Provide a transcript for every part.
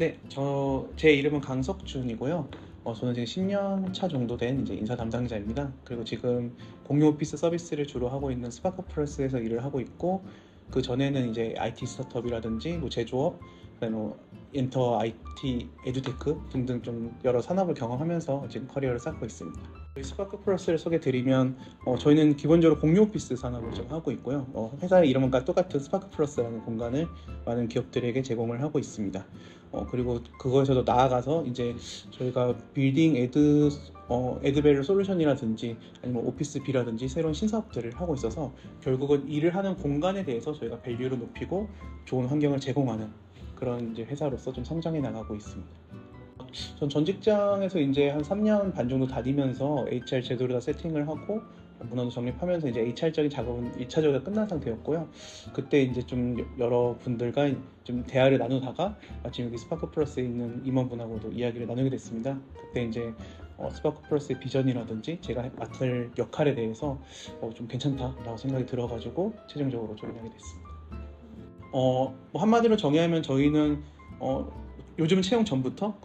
네, 제 이름은 강석준이고요. 저는 지금 10년 차 정도 된 이제 인사 담당자입니다. 그리고 지금 공유 오피스 서비스를 주로 하고 있는 스파크 플러스에서 일을 하고 있고, 그 전에는 이제 IT 스타트업이라든지 뭐 제조업, 그다음에 뭐 엔터 IT, 에듀테크 등등 좀 여러 산업을 경험하면서 지금 커리어를 쌓고 있습니다. 저희 스파크 플러스를 소개드리면 저희는 기본적으로 공유 오피스 산업을 좀 하고 있고요. 회사의 이름과 똑같은 스파크 플러스라는 공간을 많은 기업들에게 제공을 하고 있습니다. 그리고 그거에서도 나아가서 이제 저희가 빌딩 에드밸류 솔루션이라든지 아니면 오피스 비라든지 새로운 신사업들을 하고 있어서 결국은 일을 하는 공간에 대해서 저희가 밸류를 높이고 좋은 환경을 제공하는 그런 이제 회사로서 좀 성장해 나가고 있습니다. 전 직장에서 이제 한 3년 반 정도 다니면서 HR 제도를 다 세팅을 하고 문화도 정립하면서 이제 HR적인 작업은 1차적으로 끝난 상태였고요. 그때 이제 좀 여러 분들과 좀 대화를 나누다가 마침 여기 스파크 플러스에 있는 임원분하고도 이야기를 나누게 됐습니다. 그때 이제 스파크 플러스의 비전이라든지 제가 맡을 역할에 대해서 좀 괜찮다라고 생각이 들어가지고 최종적으로 조인하게 됐습니다. 뭐 한마디로 정의하면 저희는 요즘 채용 전부터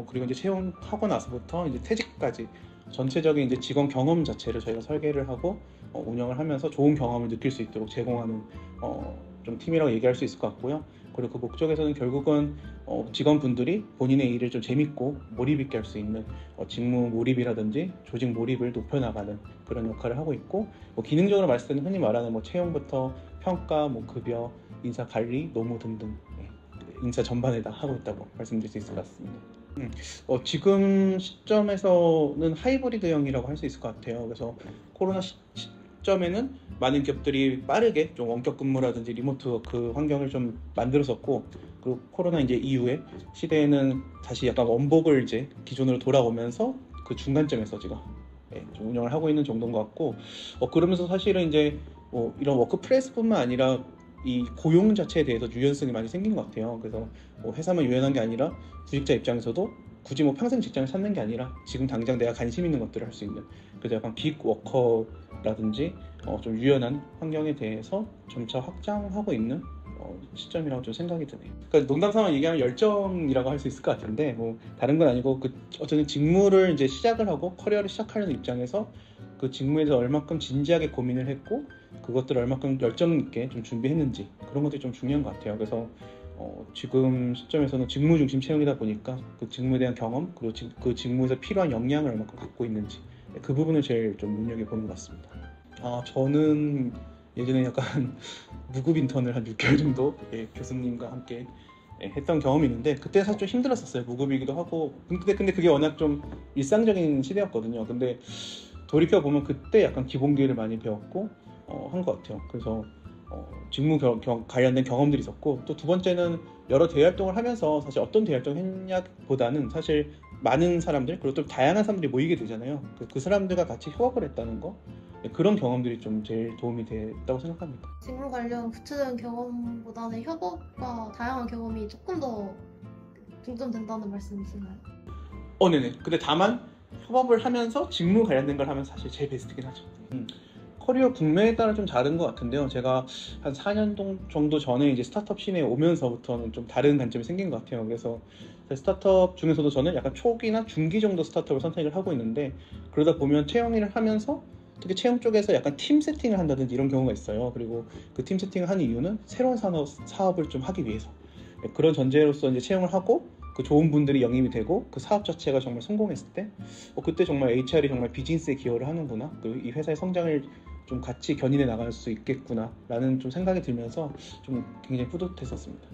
그리고 이제 채용하고 나서부터 이제 퇴직까지 전체적인 이제 직원 경험 자체를 저희가 설계를 하고 운영을 하면서 좋은 경험을 느낄 수 있도록 제공하는 좀 팀이라고 얘기할 수 있을 것 같고요. 그리고 그 목적에서는 결국은 직원분들이 본인의 일을 좀 재밌고 몰입 있게 할 수 있는 직무 몰입이라든지 조직 몰입을 높여나가는 그런 역할을 하고 있고, 기능적으로 말씀드리면 흔히 말하는 평가, 급여, 인사 관리, 노무 등등 인사 전반에 다 하고 있다고 말씀드릴 수 있을 것 같습니다. 지금 시점에서는 하이브리드형이라고 할 수 있을 것 같아요. 그래서 코로나 시점에는 많은 기업들이 빠르게 좀 원격 근무라든지 리모트 워크 환경을 좀 만들었었고, 그리고 코로나 이제 이후에 시대에는 다시 약간 원복을 이제 기존으로 돌아오면서 그 중간점에서 지금 좀 운영을 하고 있는 정도인 것 같고, 그러면서 사실은 이제 이런 워크플레이스뿐만 아니라 이 고용 자체에 대해서 유연성이 많이 생긴 것 같아요. 그래서 회사만 유연한 게 아니라 구직자 입장에서도 굳이 평생 직장을 찾는 게 아니라 지금 당장 내가 관심 있는 것들을 할 수 있는, 그래서 약간 빅 워커라든지 좀 유연한 환경에 대해서 점차 확장하고 있는 시점이라고 좀 생각이 드네요. 그러니까 농담삼아 얘기하면 열정이라고 할 수 있을 것 같은데 다른 건 아니고 어쨌든 직무를 이제 시작을 하고 커리어를 시작하려는 입장에서 그 직무에서 얼마큼 진지하게 고민을 했고 그것들을 얼마큼 열정 있게 좀 준비했는지 그런 것들이 좀 중요한 것 같아요. 그래서 지금 시점에서는 직무 중심 채용이다 보니까 그 직무에 대한 경험 그리고 그 직무에서 필요한 역량을 얼마큼 갖고 있는지 그 부분을 제일 좀 눈여겨보는 것 같습니다. 저는 예전에 약간 무급 인턴을 한 6개월 정도 교수님과 함께 했던 경험이 있는데 그때 사실 좀 힘들었었어요. 무급이기도 하고 근데 그게 워낙 좀 일상적인 시대였거든요. 근데 돌이켜보면 그때 약간 기본기를 많이 배웠고 한 것 같아요. 그래서 직무 관련된 경험들이 있었고, 또 두 번째는 여러 대활동을 하면서 사실 어떤 대활동을 했냐보다는 사실 많은 사람들 그리고 또 다양한 사람들이 모이게 되잖아요. 그 사람들과 같이 협업을 했다는 거, 그런 경험들이 좀 제일 도움이 됐다고 생각합니다. 직무 관련 구체적인 경험보다는 협업과 다양한 경험이 조금 더 중점된다는 말씀이신가요? 네네. 근데 다만 협업을 하면서 직무 관련된 걸 하면 사실 제일 베스트긴 하죠. 커리어 국면에 따라 좀 다른 것 같은데요. 제가 한 4년 정도 전에 이제 스타트업 씬에 오면서부터는 좀 다른 관점이 생긴 것 같아요. 그래서 스타트업 중에서도 저는 약간 초기나 중기 정도 스타트업을 선택을 하고 있는데, 그러다 보면 채용 일을 하면서 특히 채용 쪽에서 약간 팀 세팅을 한다든지 이런 경우가 있어요. 그리고 그 팀 세팅을 하는 이유는 새로운 사업을 좀 하기 위해서, 그런 전제로서 이제 채용을 하고 그 좋은 분들이 영입이 되고 그 사업 자체가 정말 성공했을 때 그때 정말 HR이 정말 비즈니스에 기여를 하는구나, 그리고 이 회사의 성장을 좀 같이 견인해 나갈 수 있겠구나 라는 좀 생각이 들면서 좀 굉장히 뿌듯했었습니다.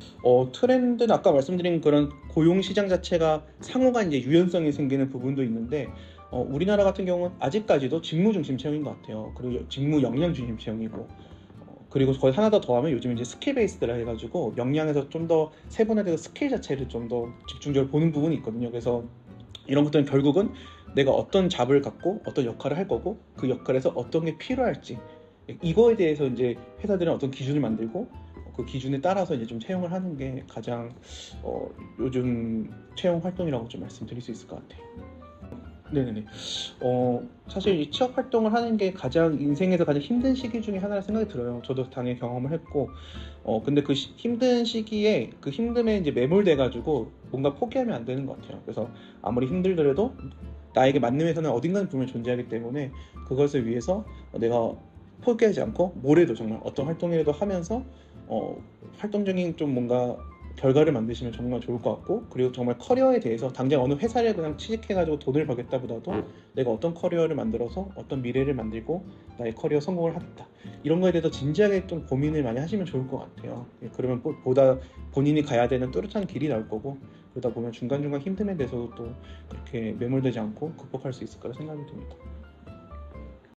트렌드는 아까 말씀드린 그런 고용시장 자체가 상호간 이제 유연성이 생기는 부분도 있는데, 우리나라 같은 경우는 아직까지도 직무 중심 채용인 것 같아요. 그리고 직무 역량 중심 채용이고, 그리고 거의 하나 더 더하면 요즘 이제 스킬 베이스드라 해가지고 역량에서 좀 더 세분화돼서 스킬 자체를 좀 더 집중적으로 보는 부분이 있거든요. 그래서 이런 것들은 결국은 내가 어떤 잡을 갖고 어떤 역할을 할 거고 그 역할에서 어떤 게 필요할지, 이거에 대해서 이제 회사들은 어떤 기준을 만들고 그 기준에 따라서 이제 좀 채용을 하는 게 가장 요즘 채용 활동이라고 좀 말씀드릴 수 있을 것 같아요. 네네네. 사실 이 취업 활동을 하는 게 가장 인생에서 가장 힘든 시기 중에 하나라 생각이 들어요. 저도 당연히 경험을 했고, 근데 그 힘든 시기에 그 힘듦에 이제 매몰돼가지고 뭔가 포기하면 안 되는 것 같아요. 그래서 아무리 힘들더라도 나에게 맞는 회사는 어딘가는 분명히 존재하기 때문에 그것을 위해서 내가 포기하지 않고 모래도 정말 어떤 활동이라도 하면서 활동적인 좀 뭔가 결과를 만드시면 정말 좋을 것 같고, 그리고 정말 커리어에 대해서 당장 어느 회사를 그냥 취직해가지고 돈을 벌겠다보다도 내가 어떤 커리어를 만들어서 어떤 미래를 만들고 나의 커리어 성공을 하겠다, 이런 거에 대해서 진지하게 좀 고민을 많이 하시면 좋을 것 같아요. 그러면 보다 본인이 가야 되는 뚜렷한 길이 나올 거고, 그러다 보면 중간중간 힘듦에 대해서도 또 그렇게 매몰되지 않고 극복할 수 있을 거라 생각이 듭니다.